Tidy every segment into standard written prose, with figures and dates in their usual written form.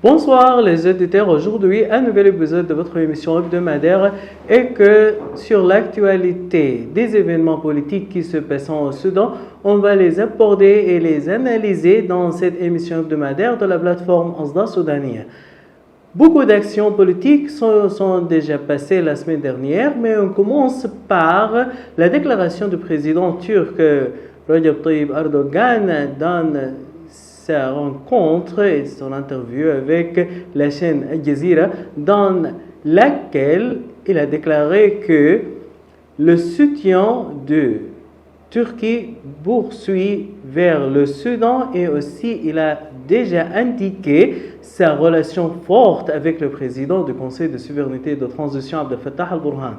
Bonsoir les auditeurs, aujourd'hui un nouvel épisode de votre émission hebdomadaire et que sur l'actualité des événements politiques qui se passent au Soudan, on va les aborder et les analyser dans cette émission hebdomadaire de la plateforme Asda Soudania. Beaucoup d'actions politiques sont déjà passées la semaine dernière, mais on commence par la déclaration du président turc Recep Tayyip Erdogan dans sa rencontre et son interview avec la chaîne Al Jazeera dans laquelle il a déclaré que le soutien de Turquie poursuit vers le Soudan et aussi il a déjà indiqué sa relation forte avec le président du Conseil de souveraineté et de transition Abdel Fattah al-Burhan.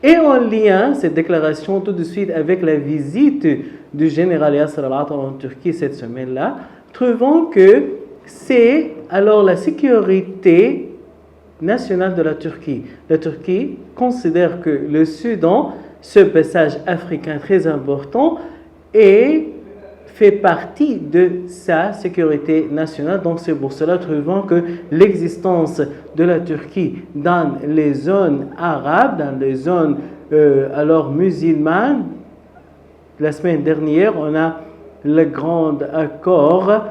Et en lien, cette déclaration tout de suite avec la visite du général Yasser al-Attaf en Turquie cette semaine-là, trouvons que c'est alors la sécurité nationale de la Turquie. La Turquie considère que le Soudan, ce passage africain très important, fait partie de sa sécurité nationale. Donc c'est pour cela trouvons que l'existence de la Turquie dans les zones arabes, dans les zones alors musulmanes, la semaine dernière, on a le grand accord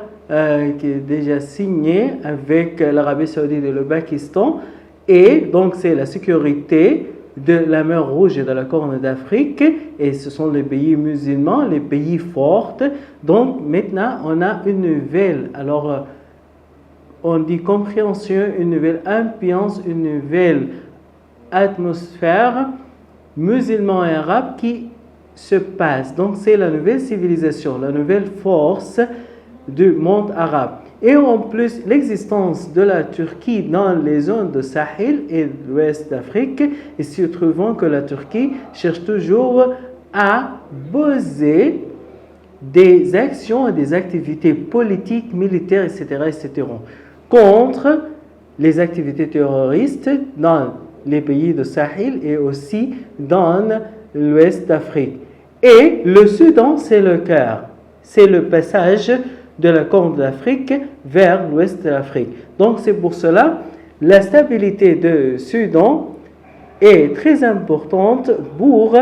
qui est déjà signé avec l'Arabie Saoudite et le Pakistan. Et donc, c'est la sécurité de la mer Rouge et de la Corne d'Afrique. Et ce sont les pays musulmans, les pays forts. Donc, maintenant, on a une nouvelle, alors, on dit compréhension, une nouvelle ambiance, une nouvelle atmosphère musulman et arabe qui se passe. Donc c'est la nouvelle civilisation, la nouvelle force du monde arabe. Et en plus, l'existence de la Turquie dans les zones de Sahel et de l'ouest d'Afrique, et se trouvant que la Turquie cherche toujours à poser des actions et des activités politiques, militaires, etc., contre les activités terroristes dans les pays de Sahel et aussi dans l'ouest d'Afrique. Et le Soudan, c'est le cœur, c'est le passage de la Corne d'Afrique vers l'ouest de l'Afrique. Donc c'est pour cela la stabilité du Soudan est très importante pour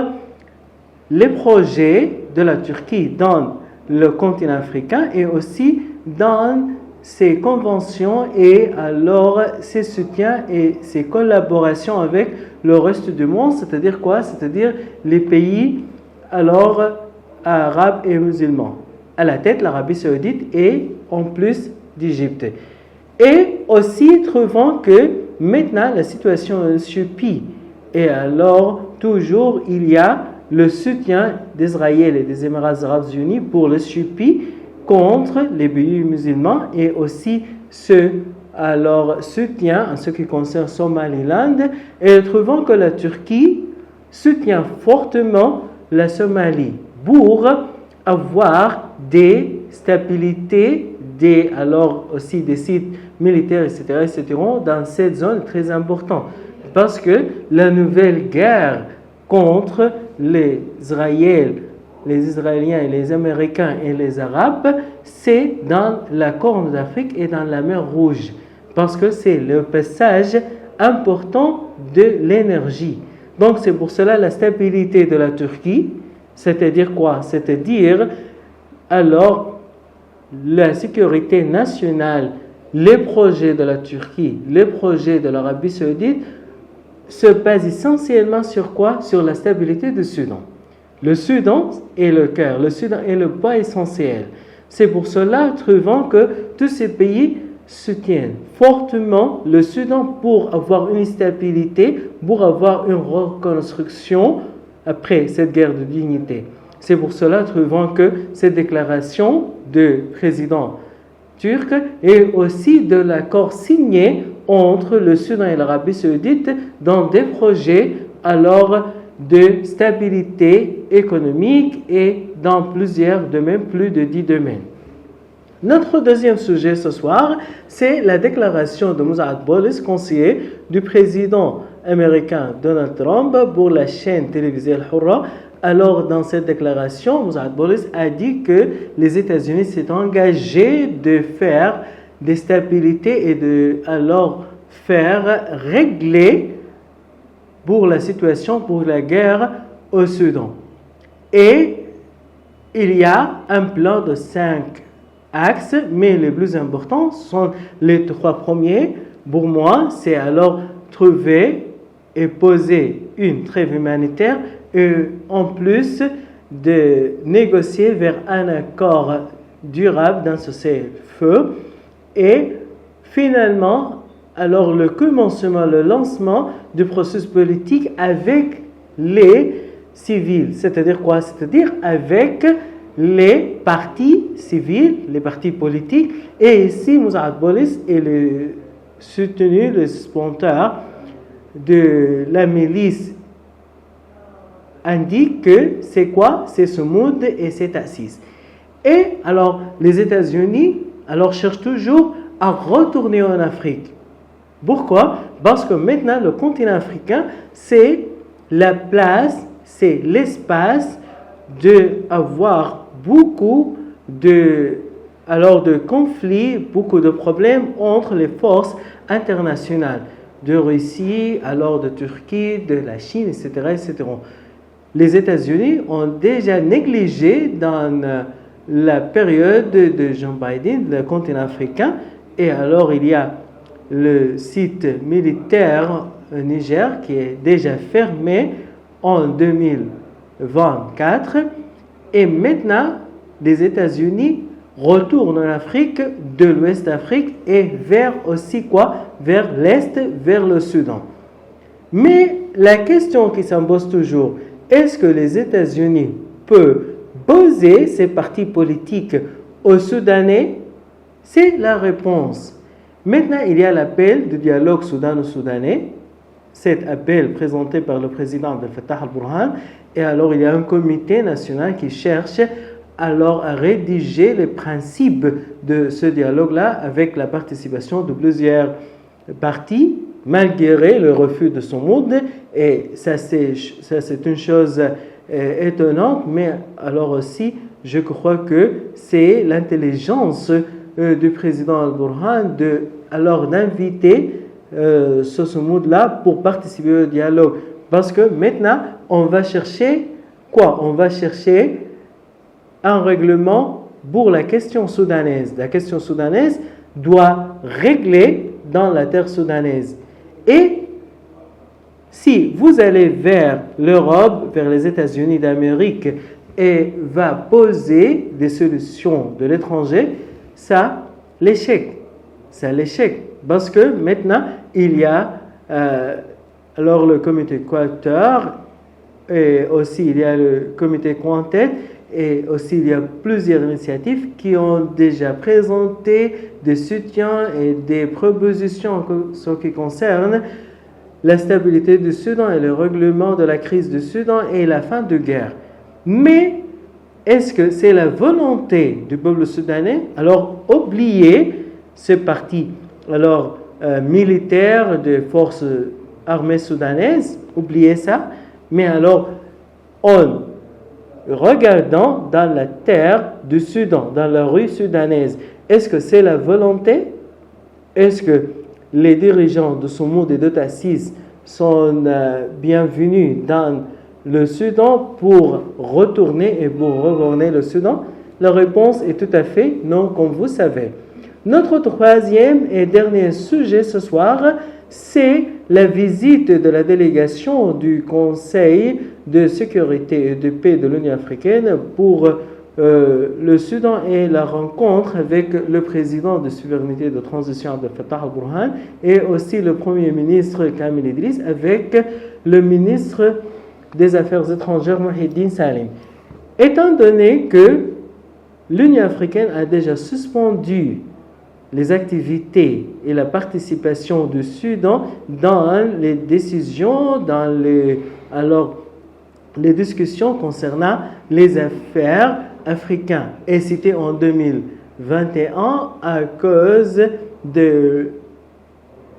les projets de la Turquie dans le continent africain et aussi dans ses conventions et alors ses soutiens et ses collaborations avec le reste du monde, c'est-à-dire quoi? C'est-à-dire les pays alors arabes et musulmans. À la tête, l'Arabie Saoudite et en plus d'Égypte. Et aussi trouvant que maintenant la situation s'empire et alors toujours il y a le soutien d'Israël et des Émirats arabes unis pour le soutien contre les pays musulmans et aussi ce alors soutien en ce qui concerne Somaliland et trouvant que la Turquie soutient fortement la Somalie pour avoir des stabilités, alors aussi des sites militaires, etc., dans cette zone très importante. Parce que la nouvelle guerre contre les Israéliens et les Américains et les Arabes, c'est dans la Corne d'Afrique et dans la mer Rouge. Parce que c'est le passage important de l'énergie. Donc c'est pour cela la stabilité de la Turquie, c'est-à-dire quoi? C'est-à-dire alors la sécurité nationale, les projets de la Turquie, les projets de l'Arabie Saoudite se basent essentiellement sur quoi? Sur la stabilité du Soudan. Le Soudan est le cœur, le Soudan est le point essentiel. C'est pour cela, trouvant que tous ces pays soutiennent fortement le Soudan pour avoir une stabilité, pour avoir une reconstruction après cette guerre de dignité. C'est pour cela, trouvant que cette déclaration du président turc et aussi de l'accord signé entre le Soudan et l'Arabie Saoudite dans des projets alors de stabilité économique et dans plusieurs domaines, plus de 10 domaines. Notre deuxième sujet ce soir, c'est la déclaration de Mossad Bolis, conseiller du président américain Donald Trump pour la chaîne télévisée Al-Hurra. Alors, dans cette déclaration, Mossad Bolis a dit que les États-Unis s'est engagé de faire de stabilité et de alors faire régler pour la situation, pour la guerre au Soudan. Et il y a un plan de 5 axes, mais les plus importants sont les 3 premiers. Pour moi, c'est alors trouver et poser une trêve humanitaire et en plus de négocier vers un accord durable d'un cessez-le-feu et finalement alors le commencement, le lancement du processus politique avec les civils. C'est-à-dire quoi? C'est-à-dire avec les partis civils, les partis politiques. Et ici, Moussaad Bolis est soutenu, le sponsor de la milice indique que c'est quoi? C'est ce monde et cette assise. Et alors, les États-Unis alors cherchent toujours à retourner en Afrique. Pourquoi? Parce que maintenant, le continent africain, c'est la place, c'est l'espace d'avoir beaucoup de conflits, beaucoup de problèmes entre les forces internationales de Russie, alors de Turquie, de la Chine, etc., etc. Les États-Unis ont déjà négligé dans la période de Joe Biden le continent africain et alors il y a le site militaire au Niger qui est déjà fermé en 2024 et maintenant les États-Unis retournent en Afrique, de l'Ouest d'Afrique et vers aussi quoi? Vers l'Est, vers le Soudan. Mais la question qui s'impose toujours, est-ce que les États-Unis peuvent poser ces partis politiques aux Soudanais? C'est la réponse. Maintenant, il y a l'appel du dialogue soudano-soudanais, cet appel présenté par le président Abdel Fattah al-Burhan, et alors il y a un comité national qui cherche alors à rédiger les principes de ce dialogue-là avec la participation de plusieurs partis, malgré le refus de son monde, et ça c'est une chose étonnante, mais alors aussi, je crois que c'est l'intelligence du président al-Burhan d'inviter ce monde-là pour participer au dialogue. Parce que maintenant, on va chercher quoi? On va chercher un règlement pour la question soudanaise. La question soudanaise doit régler dans la terre soudanaise. Et si vous allez vers l'Europe, vers les États-Unis d'Amérique et va poser des solutions de l'étranger, ça l'échec. Parce que maintenant, il y a alors le comité Quatuor et aussi il y a le comité Quintet et aussi il y a plusieurs initiatives qui ont déjà présenté des soutiens et des propositions en ce qui concerne la stabilité du Soudan et le règlement de la crise du Soudan et la fin de guerre. Mais est-ce que c'est la volonté du peuple soudanais? Alors, oubliez ce parti militaire des forces armées soudanaises, oubliez ça, mais alors en regardant dans la terre du Soudan, dans la rue soudanaise, est-ce que c'est la volonté? Est-ce que les dirigeants de ce monde et d'État 6 sont bienvenus dans le Soudan pour retourner et pour regouverner le Soudan? La réponse est tout à fait non, comme vous savez. Notre troisième et dernier sujet ce soir, c'est la visite de la délégation du Conseil de sécurité et de paix de l'Union africaine pour le Soudan et la rencontre avec le président de souveraineté de transition Abdel Fattah al-Burhan et aussi le premier ministre Kamil Idriss avec le ministre des Affaires étrangères Mouhiddine Salim. Étant donné que l'Union africaine a déjà suspendu les activités et la participation du Soudan dans les décisions, dans les discussions concernant les affaires africaines. Et c'était en 2021 à cause de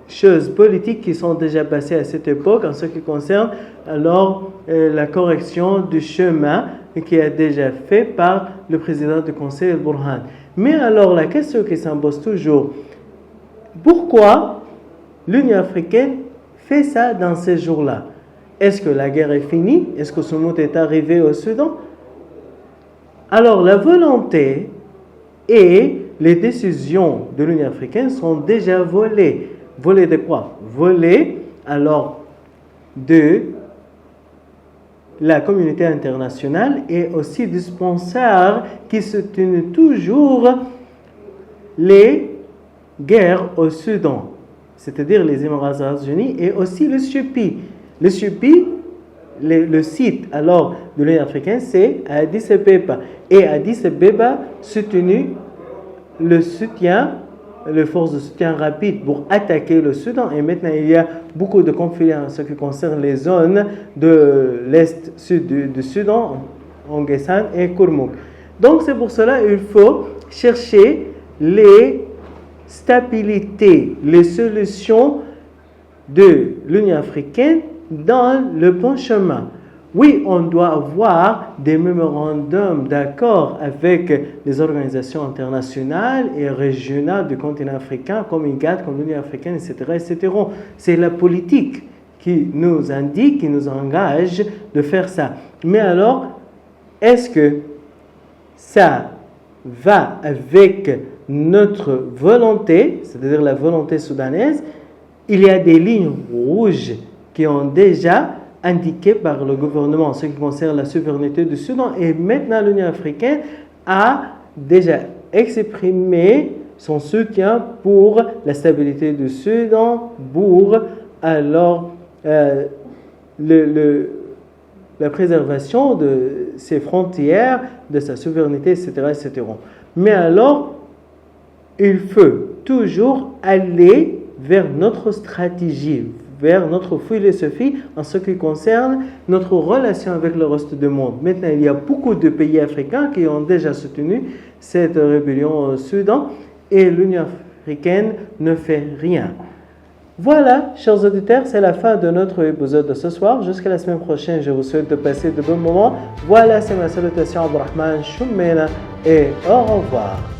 choses politiques qui sont déjà passées à cette époque en ce qui concerne la correction du chemin qui a déjà fait par le président du Conseil al-Burhan. Mais alors la question qui s'impose toujours, Pourquoi l'Union africaine fait ça dans ces jours-là? Est-ce que la guerre est finie? Est-ce que Soumout est arrivé au Soudan? Alors, la volonté et les décisions de l'Union africaine sont déjà volées. Volées de quoi? Volées, alors, de la communauté internationale et aussi des sponsors qui soutiennent toujours les guerres au Soudan, c'est-à-dire les Émirats arabes unis et aussi le SUPI. Le SUPI, le site alors de l'Union africaine, c'est Addis Abeba. Et Addis Abeba soutenu le force de soutien rapide pour attaquer le Soudan. Et maintenant, il y a beaucoup de conflits en ce qui concerne les zones de l'est-sud du Soudan, Onguessan et Kurmuk. Donc, c'est pour cela qu'il faut chercher les stabilités, les solutions de l'Union africaine dans le bon chemin. Oui, on doit avoir des mémorandums d'accord avec les organisations internationales et régionales du continent africain, comme IGAD, comme l'Union africaine, etc., etc. C'est la politique qui nous indique, qui nous engage de faire ça. Mais alors, est-ce que ça va avec notre volonté, c'est-à-dire la volonté soudanaise? Il y a des lignes rouges qui ont déjà indiquées par le gouvernement en ce qui concerne la souveraineté du Soudan. Et maintenant, l'Union africaine a déjà exprimé son soutien pour la stabilité du Soudan, pour alors la préservation de ses frontières, de sa souveraineté, etc., etc. Mais alors, il faut toujours aller vers notre stratégie, vers notre philosophie en ce qui concerne notre relation avec le reste du monde. Maintenant, il y a beaucoup de pays africains qui ont déjà soutenu cette rébellion au Soudan et l'Union africaine ne fait rien. Voilà, chers auditeurs, c'est la fin de notre épisode de ce soir. Jusqu'à la semaine prochaine, je vous souhaite de passer de bons moments. Voilà, c'est ma salutation, Abdelrahman Choumena, et au revoir.